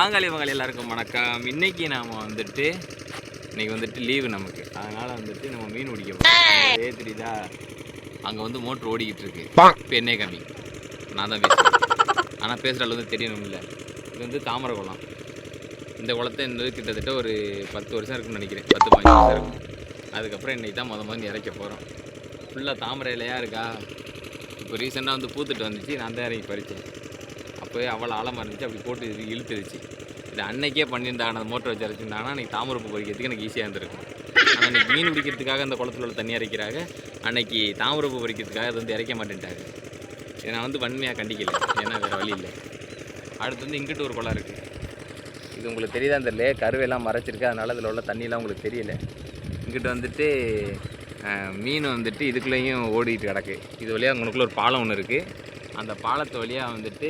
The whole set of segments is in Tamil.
ஆங்காளி மகள் எல்லாருக்கும் வணக்கம். இன்றைக்கி நாம் வந்துட்டு லீவு நமக்கு, அதனால் வந்துட்டு நம்ம மீன் பிடிக்க போகிறோம். தெரியுதா, அங்கே வந்து மோட்ரு ஓடிக்கிட்டு இருக்கு. இப்போ என்னே கம்மி நான் தான் பேசுகிறேன், ஆனால் பேசுகிற அளவு தெரியணும்ல. இது வந்து தாமரை குளம். இந்த குளத்தை இந்த கிட்டத்தட்ட ஒரு 10 வருஷம் இருக்குன்னு நினைக்கிறேன், 10-15 வருஷம் இருக்கும். அதுக்கப்புறம் இன்றைக்கி தான் முதல் இறக்க போகிறோம். ஃபுல்லாக தாமரை இலையாக இருக்கா. இப்போ ரீசெண்டாக வந்து பூத்துட்டு வந்துச்சு, நான் தான் இறங்கி பறித்தேன். அப்போவே அவ்வளோ ஆழமாக இருந்துச்சு, அப்படி போட்டு இது இழுத்துருச்சு. இது அன்னைக்கே பண்ணியிருந்தாங்க, அந்த மோட்டர் வச்சு அரைச்சிருந்தாங்கன்னா அன்றைக்கி தாமரைப்பூ பறிக்கிறதுக்கு எனக்கு ஈஸியாக இருந்திருக்கும். ஆனால் அன்றைக்கி மீன் பிடிக்கிறதுக்காக அந்த குளத்தில் உள்ள தண்ணி இறைக்கிறாங்க, அன்றைக்கி தாமரைப்பூ பறிக்கிறதுக்காக அது வந்து இறைக்க மாட்டேன்ட்டாங்க. இதை நான் வந்து வன்மையாக கண்டிக்கலை, ஏன்னா வேறு வழி இல்லை. அடுத்து வந்து இங்கிட்டு ஒரு குளம் இருக்குது. இது உங்களுக்கு தெரியுதா, அந்த கருவையெல்லாம் மறைச்சிருக்கு, அதனால் அதில் உள்ள தண்ணியெலாம் உங்களுக்கு தெரியலை. இங்கிட்டு வந்துட்டு மீன் வந்துட்டு இதுக்குள்ளேயும் ஓடிட்டு கிடக்கு. இது வழியாக உங்களுக்குள்ள ஒரு பாலம் ஒன்று இருக்குது. அந்த பாலத்து வழியாக வந்துட்டு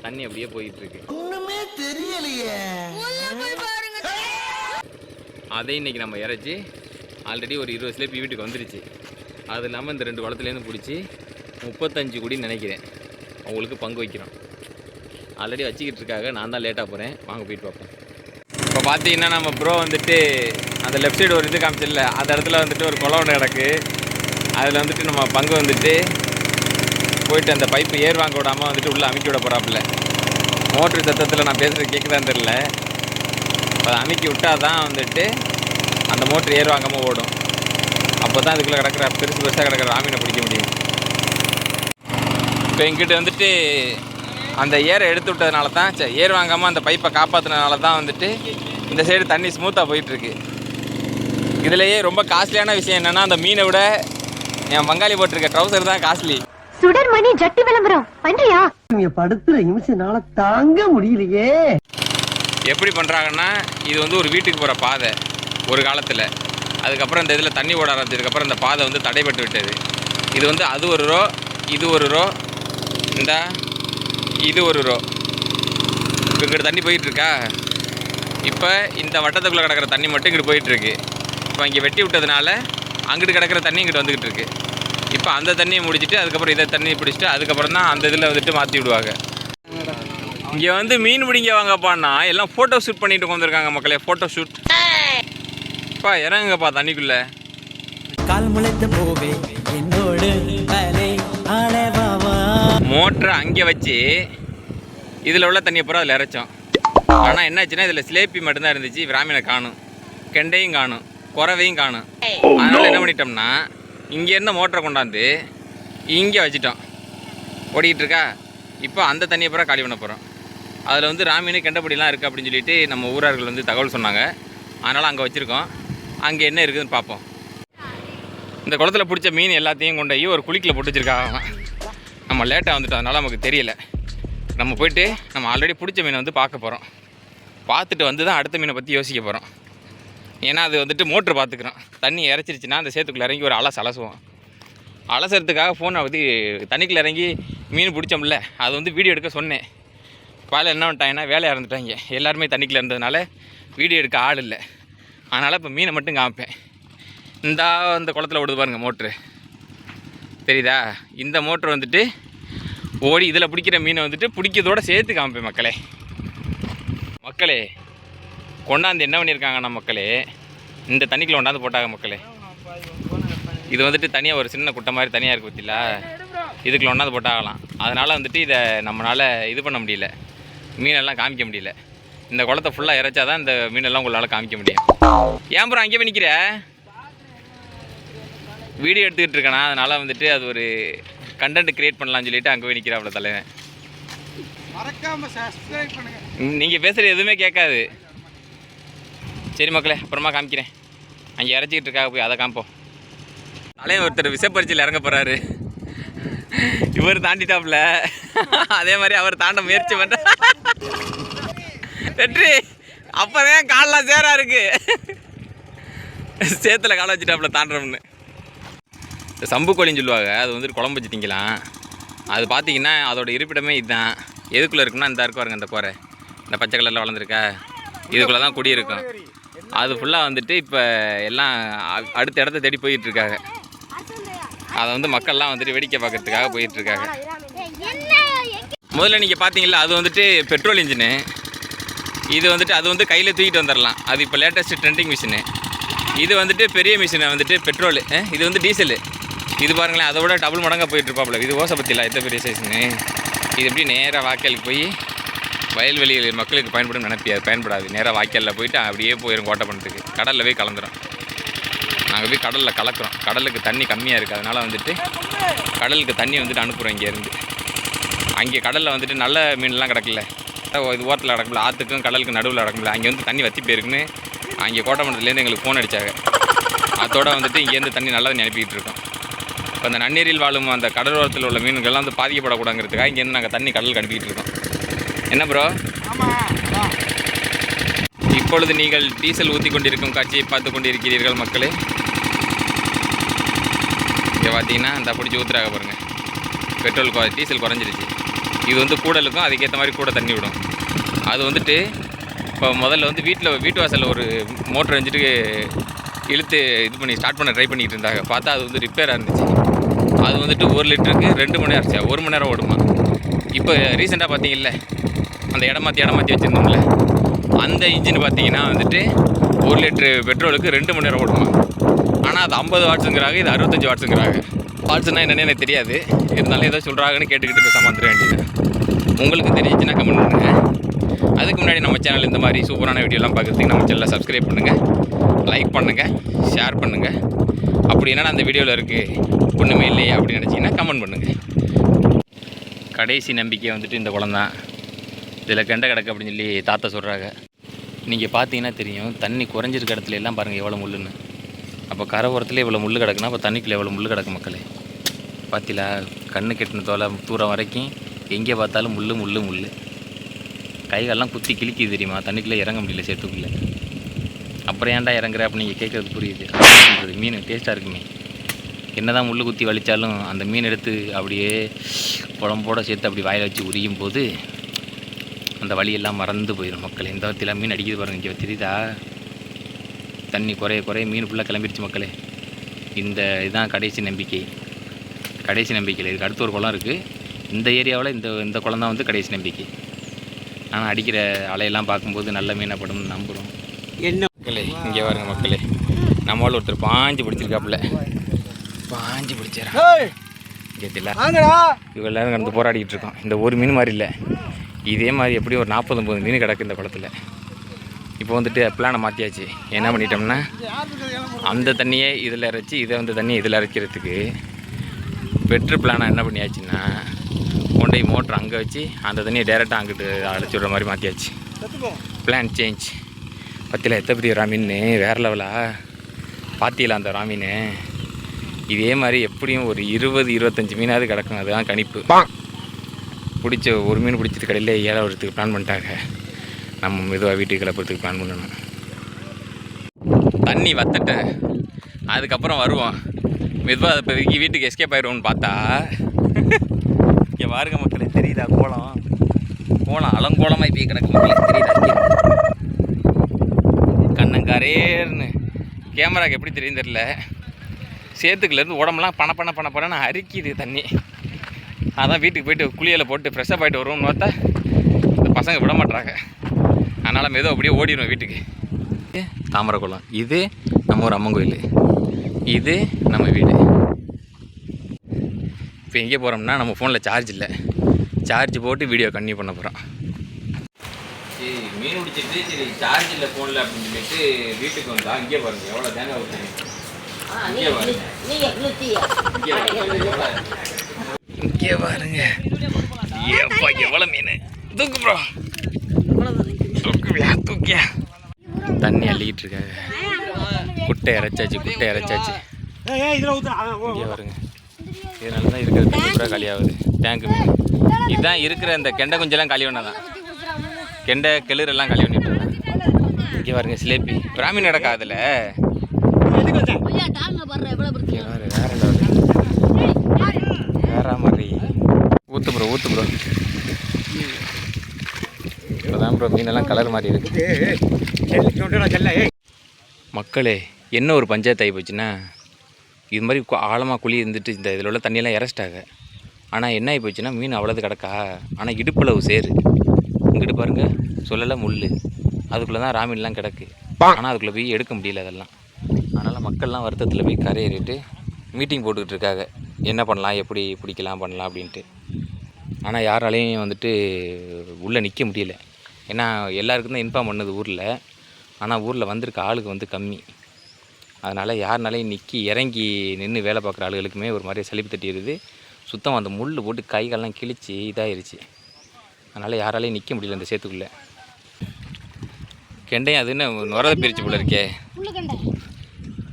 தண்ணி அப்படியே போயிட்டுருக்கு. ஒன்றுமே தெரியலையே. அதை இன்றைக்கி நம்ம இறைச்சி ஆல்ரெடி ஒரு 20 சிலேபி வீட்டுக்கு வந்துருச்சு. அது இல்லாமல் இந்த 2 குளத்துலேருந்து பிடிச்சி 35 குடின்னு நினைக்கிறேன், அவங்களுக்கு பங்கு வைக்கிறோம். ஆல்ரெடி வச்சுக்கிட்டு இருக்காங்க, நான் தான் லேட்டாக போகிறேன். வாங்க போயிட்டு பார்ப்போம். இப்போ பார்த்தீங்கன்னா நம்ம ப்ரோ வந்துட்டு அந்த லெஃப்ட் சைடு ஒரு இது காமிச்சிடல, அந்த இடத்துல வந்துட்டு ஒரு குளம் ஒன்று கிடக்கு. அதில் வந்துட்டு நம்ம பங்கு வந்துட்டு போயிட்டு அந்த பைப்பு ஏர் வாங்க விடாமல் வந்துட்டு உள்ளே அமுக்கி விட போகிறாப்புல. மோட்ரு சத்தத்தில் நான் பேசுகிறது கேட்குதான்னு தெரில. அதை அமுக்கி விட்டால் தான் வந்துட்டு அந்த மோட்ரு ஏர் வாங்காமல் ஓடும். அப்போ தான் அதுக்குள்ளே கிடக்கிற பெருசாக கிடக்கிற ராமீனை பிடிக்க முடியும். இப்போ எங்கிட்ட வந்துட்டு அந்த ஏரை எடுத்து விட்டதுனால தான், ஏர் வாங்காமல் அந்த பைப்பை காப்பாற்றினால தான் வந்துட்டு இந்த சைடு தண்ணி ஸ்மூத்தாக போயிட்டுருக்கு. இதுலேயே ரொம்ப காஸ்ட்லியான விஷயம் என்னென்னா, அந்த மீனை விட என் பங்காளி போட்டிருக்க ட்ரௌசர் தான் காஸ்ட்லி. சுடர் மணி ஜட்டி விளம்பரம் பண்றியா? நீங்க படுத்துற நிமிஷம்னால தாங்க முடியலையே. எப்படி பண்ணுறாங்கன்னா, இது வந்து ஒரு வீட்டுக்கு போகிற பாதை ஒரு காலத்தில். அதுக்கப்புறம் இந்த இதில் தண்ணி ஓட ஆரம்பிச்சதுக்கப்புறம் இந்த பாதை வந்து தடைப்பட்டு விட்டது. இது வந்து அது ஒரு ரோ, இது ஒரு ரோ, இந்த இது ஒரு ரோ. இப்போ இங்கிட்டு தண்ணி போயிட்டுருக்கா. இப்போ இந்த வட்டத்துக்குள்ளே கிடக்கிற தண்ணி மட்டும் இங்கிட்டு போயிட்டுருக்கு. இப்போ இங்கே வெட்டி விட்டதுனால அங்கிட்டு கிடக்கிற தண்ணி இங்கிட்டு வந்துக்கிட்டு இருக்கு. இப்போ அந்த தண்ணியை முடிச்சுட்டு அதுக்கப்புறம் இதை தண்ணி பிடிச்சிட்டு அதுக்கப்புறம் தான் அந்த இதில் வந்துட்டு மாற்றி விடுவாங்க. இங்கே வந்து மீன் பிடிங்க வாங்கப்பான்னா எல்லாம் ஃபோட்டோ ஷூட் பண்ணிட்டு வந்துருக்காங்க மக்களே. ஃபோட்டோ ஷூட் பா, இறங்குங்கப்பா தண்ணிக்குள்ளே. மோட்டரை அங்கே வச்சு இதில் உள்ள தண்ணியை பூரா அதில் இறைச்சோம். ஆனால் என்னாச்சுன்னா இதில் சிலேபி மட்டும்தான் இருந்துச்சு, பிராமீனை காணும், கெண்டையும் காணும், குறவையும் காணும். அதனால் என்ன பண்ணிட்டோம்னா, இங்கே இருந்த மோட்டரை கொண்டாந்து இங்கே வச்சுட்டோம், ஓடிக்கிட்டு இருக்கா. இப்போ அந்த தண்ணியை பூரா காலி பண்ண போகிறோம். அதில் வந்து ராமீன் கெண்டைப்பொடிலாம் இருக்குது அப்படின்னு சொல்லிட்டு நம்ம ஊரார்கள் வந்து தகவல் சொன்னாங்க. அதனால் அங்கே வச்சுருக்கோம். அங்கே என்ன இருக்குதுன்னு பார்ப்போம். இந்த குளத்தில் பிடிச்ச மீன் எல்லாத்தையும் கொண்டு போய் ஒரு குளிக்கில் போட்டு வச்சுருக்காங்க. நம்ம லேட்டாக வந்துட்டோம், அதனால் நமக்கு தெரியலை. நம்ம போயிட்டு நம்ம ஆல்ரெடி பிடிச்ச மீனை வந்து பார்க்க போகிறோம். பார்த்துட்டு வந்து தான் அடுத்த மீனை பற்றி யோசிக்க போகிறோம். ஏன்னா அது வந்துட்டு மோட்ரு பார்த்துக்கிறோம். தண்ணி இறச்சிருச்சுன்னா அந்த சேத்துக்குள்ளே இறங்கி ஒரு அலசுவோம். அலசுறதுக்காக ஃபோனை பற்றி தண்ணிக்குள்ளே இறங்கி மீன் பிடிச்சோம்ல, அது வந்து வீடியோ எடுக்க சொன்னேன். பால் என்ன பண்ணிட்டாங்கன்னா வேலையாக இருந்துட்டாங்க எல்லாருமே. தண்ணிக்குள்ளே இருந்ததுனால வீடியோ எடுக்க ஆள் இல்லை. அதனால் இப்போ மீனை மட்டும் காமிப்பேன். இந்த குளத்தில் ஓடுது பாருங்கள் மோட்ரு, தெரியுதா? இந்த மோட்ரு வந்துட்டு ஓடி இதில் பிடிக்கிற மீனை வந்துட்டு பிடிக்கிறதோட சேர்த்து காமிப்பேன் மக்களே. கொண்டாந்து என்ன பண்ணியிருக்காங்கன்னா மக்களே, இந்த தண்ணிக்குள்ளே கொண்டாந்து போட்டாங்க மக்களே. இது வந்துட்டு தனியாக ஒரு சின்ன குட்டை மாதிரி தனியாக இருக்குது பற்றில, இதுக்குள்ள கொண்டாந்து போட்டாகலாம். அதனால் வந்துட்டு இதை நம்மளால் இது பண்ண முடியல, மீனெல்லாம் காமிக்க முடியல. இந்த குளத்தை ஃபுல்லாக இறைச்சாதான் இந்த மீனெல்லாம் உங்களால் காமிக்க முடியும். ஏன் ப்ரோ அங்கே போய் நிற்கிற? வீடியோ எடுத்துக்கிட்டு இருக்கேனா, அதனால் வந்துட்டு அது ஒரு கண்டென்ட் க்ரியேட் பண்ணலாம்னு சொல்லிட்டு அங்கே போய் நிற்கிறேன். அவ்வளோ தலைவன், நீங்கள் பேசுகிறது எதுவுமே கேட்காது. சரி மக்களே, அப்புறமா காமிக்கிறேன். அங்கே இறச்சிக்கிட்டு இருக்காங்க, போய் அதை காமிப்போம். தலைவன் ஒருத்தர் விசப்பரிச்சியில் இறங்க போகிறாரு. இவர் தாண்டிட்டாப்புல, அதே மாதிரி அவர் தாண்ட முயற்சி பண்ண வெற்றி. அப்போதான் காலெலாம் சேரா இருக்கு, சேத்துல காலை வச்சுட்டாப்புல தாண்டணும்னு. இந்த சம்பு கோழின்னு சொல்லுவாங்க, அது வந்துட்டு குழம்பு வச்சு திங்கலாம். அது பார்த்தீங்கன்னா அதோட இருப்பிடமே இதுதான். எதுக்குள்ளே இருக்குன்னா இந்த இருக்கு பாருங்க, இந்த கோரை இந்த பச்சை கலரில் வளர்ந்துருக்கா, இதுக்குள்ளே தான் குடி இருக்கும். அது ஃபுல்லாக வந்துட்டு இப்போ எல்லாம் அடுத்த இடத்த தேடி போயிட்டுருக்காங்க. அதை வந்து மக்கள்லாம் வந்துட்டு வேடிக்கை பார்க்கறதுக்காக போயிட்டுருக்காங்க. முதல்ல நீங்கள் பார்த்தீங்களா, அது வந்துட்டு பெட்ரோல் இன்ஜினு. இது வந்துட்டு அது வந்து கையில் தூக்கிட்டு வந்துடலாம். அது இப்போ லேட்டஸ்ட்டு ட்ரெண்டிங் மிஷினு. இது வந்துட்டு பெரிய மிஷினை வந்துட்டு பெட்ரோலு, இது வந்து டீசலு. இது பாருங்களேன், அதை விட டபுள் மடங்காக போயிட்டுருப்பாப்புல. இது ஓசை பற்றிலாம் எத்தனை பெரிய சைஸ்னு. இது எப்படி நேராக வாய்க்காலுக்கு போய் வயல்வெளியில் மக்களுக்கு பயன்படும் நினைப்பியாது, பயன்படாது. நேராக வாய்க்காலில் போயிட்டு அப்படியே போயிடும் கோட்டை பண்ணுறதுக்கு. கடலில் போய் கலந்துடும். நாங்கள் போய் கடலில் கலக்கிறோம். கடலுக்கு தண்ணி கம்மியாக இருக்குது, அதனால் வந்துட்டு கடலுக்கு தண்ணி வந்துட்டு அனுப்புகிறோம் இங்கேருந்து. அங்கே கடலில் வந்துட்டு நல்ல மீன்லாம் கிடக்கல, இது ஓரத்தில் கிடக்கல, ஆற்றுக்கும் கடலுக்கு நடுவில் கிடக்கல. அங்கே வந்து தண்ணி வற்றி போயிருக்குன்னு அங்கே கோட்டமண்டலத்துலேருந்து எங்களுக்கு ஃபோன் அடித்தாங்க. அதோடு வந்துட்டு இங்கேருந்து தண்ணி நல்லா அனுப்பிக்கிட்டு இருக்கோம். இப்போ அந்த நன்னீரில் வாழும் அந்த கடலோரத்தில் உள்ள மீன்கள்லாம் வந்து பாதிக்கப்படக்கூடாங்கிறதுக்காக இங்கேருந்து நாங்கள் தண்ணி கடலுக்கு அனுப்பிக்கிட்டு இருக்கோம். என்ன ப்ரோ? இப்பொழுது நீங்கள் டீசல் ஊற்றி கொண்டிருக்கும் காட்சியை பார்த்து கொண்டிருக்கிறீர்கள் மக்களே. இங்கே பார்த்தீங்கன்னா இந்த பிடிச்சி ஊற்றுறாங்க பாருங்கள். பெட்ரோல் டீசல் குறைஞ்சிருச்சு. இது வந்து கூடலுக்கும் அதுக்கேற்ற மாதிரி கூட தண்ணி விடும். அது வந்துட்டு இப்போ முதல்ல வந்து வீட்டு வாசலில் ஒரு மோட்டர் வச்சுட்டு இழுத்து இது பண்ணி ஸ்டார்ட் பண்ண ட்ரை பண்ணிக்கிட்டு இருந்தாங்க. பார்த்தா அது வந்து ரிப்பேராக இருந்துச்சு. அது வந்துட்டு 1 லிட்டருக்கு 2 மணி நேரம் ஆச்சு, 1 மணி நேரம் ஓடுமா. இப்போ ரீசெண்டாக பார்த்தீங்கல்ல அந்த இடம் மாற்றி வச்சுருந்தோம்ல, அந்த இன்ஜின் பார்த்தீங்கன்னா வந்துட்டு 1 லிட்ரு பெட்ரோலுக்கு 2 மணி நேரம் ஓடுமா. ஆனால் அது 50 வாட்ஸுங்கிறாங்க, இது 65 வாட்ஸுங்கிறாங்க. வாட்ஸுன்னா என்னென்னு எனக்கு தெரியாது, இருந்தாலும் ஏதோ சொல்கிறாங்கன்னு கேட்டுக்கிட்டு இப்போ சமாளிக்க வேண்டியது. உங்களுக்கு தெரிஞ்சிச்சுன்னா கமெண்ட் பண்ணுங்கள். அதுக்கு முன்னாடி நம்ம சேனல் இந்த மாதிரி சூப்பரான வீடியோலாம் பார்க்குறதுக்கு நம்ம சேனலை சப்ஸ்கிரைப் பண்ணுங்கள், லைக் பண்ணுங்கள், ஷேர் பண்ணுங்கள். அப்படி என்னென்னா அந்த வீடியோவில் இருக்குது ஒன்றுமே இல்லையே அப்படின்னு நினச்சிங்கன்னா கமெண்ட் பண்ணுங்கள். கடைசி நம்பிக்கை வந்துட்டு இந்த குளம் தான். இதில் கெண்டை கிடக்கு அப்படின்னு சொல்லி தாத்தா சொல்கிறாங்க. நீங்கள் பார்த்தீங்கன்னா தெரியும், தண்ணி குறைஞ்சிருக்க இடத்துல எல்லாம் பாருங்கள் எவ்வளோ முள்ளுன்னு. அப்போ கரை ஓரத்தில் இவ்வளோ முள் கிடக்குன்னா அப்போ தண்ணிக்குள்ளே எவ்வளோ முள் கிடக்கு மக்களே. பார்த்தீங்களா, கண்ணு கெட்டின தோலை தூரம் வரைக்கும் எங்கே பார்த்தாலும் முள். கைகாலெலாம் குத்தி கிழிக்கிது தெரியுமா, தண்ணிக்குள்ளே இறங்க முடியல சேத்துக்குள்ளே. அப்புறம் ஏன்டா இறங்குற அப்படின்னு நீங்கள் கேட்குறது புரியுது. மீன் டேஸ்ட்டாக இருக்குமே. என்ன தான் முள் குத்தி வலித்தாலும் அந்த மீன் எடுத்து அப்படியே குழம்போட சேர்த்து அப்படி வாயில் வச்சு உரியும் போது அந்த வழியெல்லாம் மறந்து போயிடும் மக்களே. இந்த வத்திலாம் மீன் அடிக்குது பாருங்கள், இங்கே தெரியுதா? தண்ணி குறைய மீன் ஃபுல்லாக கிளம்பிடுச்சு மக்களே. இதுதான் கடைசி நம்பிக்கையில். இதுக்கு அடுத்து ஒரு குளம் இருக்குது இந்த ஏரியாவில். இந்த குளம் தான் வந்து கடைசி நம்பிக்கை. ஆனால் அடிக்கிற அலையெல்லாம் பார்க்கும்போது நல்ல மீனப்படும் நம்புகிறோம். என்ன மக்களே, இங்கே பாருங்க மக்களே, நம்மளால் ஒருத்தர் பாஞ்சு பிடிச்சிருக்காப்புல. பாஞ்சு பிடிச்சாரா கேட்டில, இவ்வளோ நேரம் கடந்து போராடிக்கிட்டு இருக்கோம். இந்த ஒரு மீன் மாதிரி இல்லை, இதே மாதிரி எப்படியும் ஒரு 40-50 மீன் கிடக்கு இந்த குளத்தில். இப்போ வந்துட்டு பிளானை மாற்றியாச்சு. என்ன பண்ணிட்டோம்னா அந்த தண்ணியை இதில் இறைச்சி இதை வந்து தண்ணியை இதில் இறைக்கிறதுக்கு பெட்ரு பிளானை என்ன பண்ணியாச்சுன்னா கொண்டை மோட்ரு அங்கே வச்சு அந்த தண்ணியை டேரெக்டாக அங்கிட்டு அழைச்சி விடுற மாதிரி மாற்றியாச்சு. Plan change. பற்றியில் எத்தனை பெரிய ராமீன் வேறு லெவலாக பாத்தியில் அந்த ராமீன். இதே மாதிரி எப்படியும் ஒரு 20-25 மீனாவது கிடக்கும். அதுதான் கணிப்பு. பிடிச்ச ஒரு மீன் பிடிச்சது கடையில் 7 வருஷத்துக்கு பிளான் பண்ணிட்டாங்க. நம்ம மெதுவாக வீட்டுக்கு கிளப்புறதுக்கு பிளான் பண்ணணும். தண்ணி வத்தட்டேன், அதுக்கப்புறம் வருவோம் மெதுவாக. இப்போதைக்கு வீட்டுக்கு எஸ்கேப் ஆயிடுவோம்னு பார்த்தா இங்கே பாருங்க மக்களே, தெரியுதா கோலம் அலங்கோலமாக போய் கிடக்கு மக்களுக்கு தெரியுதா? கண்ணங்காரேர்னு கேமராக்கு எப்படி தெரியும் தெரியல. சேத்துக்குலேருந்து உடம்புலாம் பணப்பண்ண அரிக்குது தண்ணி. அதான் வீட்டுக்கு போய்ட்டு குளியலை போட்டு ஃப்ரெஷ்ஷாக போய்ட்டு வருவோம்னு பார்த்தா இந்த பசங்க விட மாட்டாங்க. அதனால் மெதுவாக அப்படியே ஓடிடுவோம் வீட்டுக்கு. தாமரை குளம் இது, நம்ம ஒரு அம்மன் கோயில் இது, நம்ம வீடு. இப்போ எங்கே போகிறோம்னா நம்ம ஃபோனில் சார்ஜ் இல்லை, சார்ஜ் போட்டு வீடியோ கன்டினியூ பண்ண போகிறோம். சரி, மீன் பிடிச்சிட்டு சரி சார்ஜ் இல்லை ஃபோனில் அப்படின்னு சொல்லிட்டு வீட்டுக்கு வந்தா இங்கே பாருங்கள் எவ்வளோ தேங்காய் ஊற்றுங்க. இங்கே பாருங்க ஏப்பா எவ்வளோ மீன். தூக்கு ப்ரோ, தூக்கியா. தண்ணி அள்ளிக்கிட்டு இருக்காங்க. குட்டை இறைச்சாச்சு. இங்கே பாருங்க, இதனால தான் இருக்கிற தண்ணி பூரா காலியாகுது. டேங்கு மீன் இதுதான் இருக்கிற. இந்த கெண்டை குஞ்செல்லாம் காலி பண்ணதான், கெண்டை கிளறெல்லாம் காலி பண்ணிட்டு இருக்காங்க. இங்கே பாருங்க சிலேபி பிராமின் நடக்கா அதில். வேற மாதிரி ஊத்து ப்ரோ. இப்போதான் ப்ரோ மீனெல்லாம் கலர் மாதிரி இருக்கு மக்களே. என்ன ஒரு பஞ்சாயத்து ஆகி போச்சுன்னா, இது மாதிரி ஆழமாக குழி இருந்துட்டு இந்த இதில் உள்ள தண்ணியெல்லாம் இறச்சிட்டாங்க. ஆனால் என்ன ஆகி போச்சுன்னா மீன் அவ்வளோது கிடக்கா. ஆனால் இடுப்பளவு சேரு. இங்கிட்டு பாருங்கள் சொல்லலை முள். அதுக்குள்ளே தான் ராமீன்லாம் கிடக்கு. ஆனால் அதுக்குள்ளே போய் எடுக்க முடியல அதெல்லாம். அதனால் மக்கள்லாம் வருத்தத்தில் போய் கரையேறிட்டு மீட்டிங் போட்டுக்கிட்டு இருக்காங்க, என்ன பண்ணலாம், எப்படி பிடிக்கலாம் பண்ணலாம் அப்படின்ட்டு. ஆனால் யாராலையும் வந்துட்டு உள்ளே நிற்க முடியல. ஏன்னா எல்லாருக்கும் தான் இன்ஃபார்ம் பண்ணது ஊரில். ஆனால் ஊரில் வந்திருக்க ஆளுக்கு வந்து கம்மி. அதனால் யாருனாலையும் இறங்கி நின்று வேலை பார்க்குற ஆளுகளுக்குமே ஒரு மாதிரி சலிப்பு தட்டிடுது. சுத்தம் அந்த முள் போட்டு கைகாலெலாம் கிழிச்சு இதாகிருச்சு. அதனால் யாராலையும் நிற்க முடியல இந்த சேத்துக்குள்ளே. கெண்டையும் அதுன்னு நுரத பிரித்து போல இருக்கே.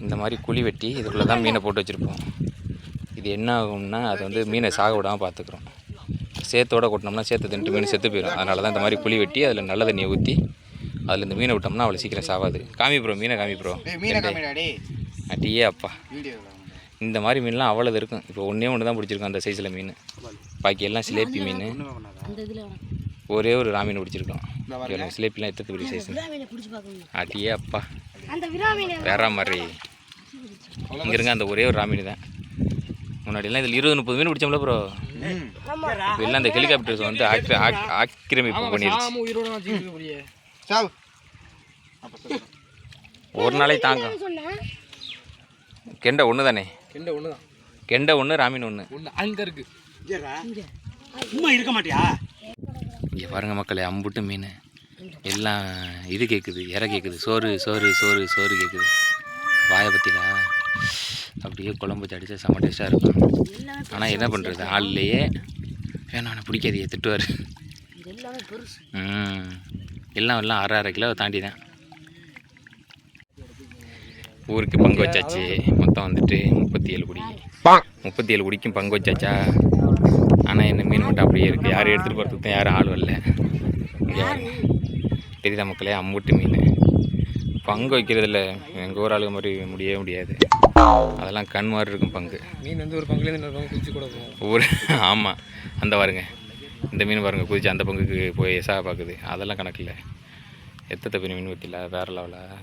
இந்த மாதிரி குழி வெட்டி இதுக்குள்ளே தான் மீனை போட்டு வச்சுருப்போம். இது என்ன ஆகும்னா அது வந்து மீனை சாக விடாமல் பார்த்துக்குறோம். சேத்தோடு கொட்டினோம்னா சேத்தை தின்ட்டு மீன் செத்து போயிடும். அதனால தான் இந்த மாதிரி குழி வெட்டி அதில் நல்ல தண்ணியை ஊற்றி அதில் இந்த மீனை விட்டோம்னா அவ்வளோ சீக்கிரம் சாவாது. காமி ப்ரோ, மீனை காமி ப்ரோ. அட்டியே அப்பா, இந்த மாதிரி மீன்லாம் அவ்வளோது இருக்கும். இப்போ ஒன்று தான் பிடிச்சிருக்கோம் அந்த சைஸில் மீன். பாக்கி எல்லாம் சிலேப்பி மீன். ஒரே ஒரு ராமீன் பிடிச்சிருக்கோம். சிலேப்பிலாம் எத்தனை பெரிய சைஸ். அட்டியே அப்பா, வேற மாதிரி. இங்கே இருங்க, அந்த ஒரே ஒரு ராமீன் தான். முன்னாடிலாம் இதில் 20-30 மீன் பிடிச்சோம்ல ப்ரோ. இப்போ எல்லாம் அந்த ஹெலிகாப்டர்ஸ் வந்து ஆக்கிரமிப்பு பண்ணிடுச்சு. ஒரு நாளைக்கு தாங்க. கெண்டை ஒன்று தானே? கெண்டை ஒன்று, ராமீன் ஒன்று. அங்கே இருக்கு. இருக்க மாட்டியா? இங்கே பாருங்கள் மக்களே, அம்புட்டு மீன் எல்லாம் இது கேட்குது, இறை கேட்குது, சோறு சோறு சோறு சோறு கேட்குது. வாயை பற்றிலா அப்படியே குழம்பு வச்சு அடித்தா செம்ம டேஸ்ட்டாக இருக்கும். ஆனால் என்ன பண்ணுறது, ஆள்லையே வேணாம் பிடிக்காது, திட்டுவார். எல்லாம் 6.5 கிலோ தாண்டி தான். ஊருக்கு பங்கு வச்சாச்சு. மொத்தம் வந்துட்டு 37 குடி. 37 குடிக்கும் பங்கு வச்சாச்சா. ஆனால் என்ன மீன் மட்டும் அப்படியே இருக்குது. யாரும் எடுத்துகிட்டு போகிறதுக்கு தான் யாரும் ஆள் வரல. தெரியுதா மக்களே, அம்புட்டு மீன் பங்கு வைக்கிறதில்ல எங்கள் ஊர் ஆளுங்க மாதிரி முடியவே முடியாது. அதெல்லாம் கண் மாதிரி இருக்கும் பங்கு. மீன் வந்து ஒரு பங்குலேருந்து இன்னொரு பங்கு குதிச்சு கூட போகும். ஊர் ஆமாம், அந்த பாருங்க, இந்த மீன் பாருங்கள் குதிச்சு அந்த பங்குக்கு போய் சாக பார்க்குது. அதெல்லாம் கணக்கில் எத்தனை பெரிய மீன் பற்றில வேறு லெவலில்.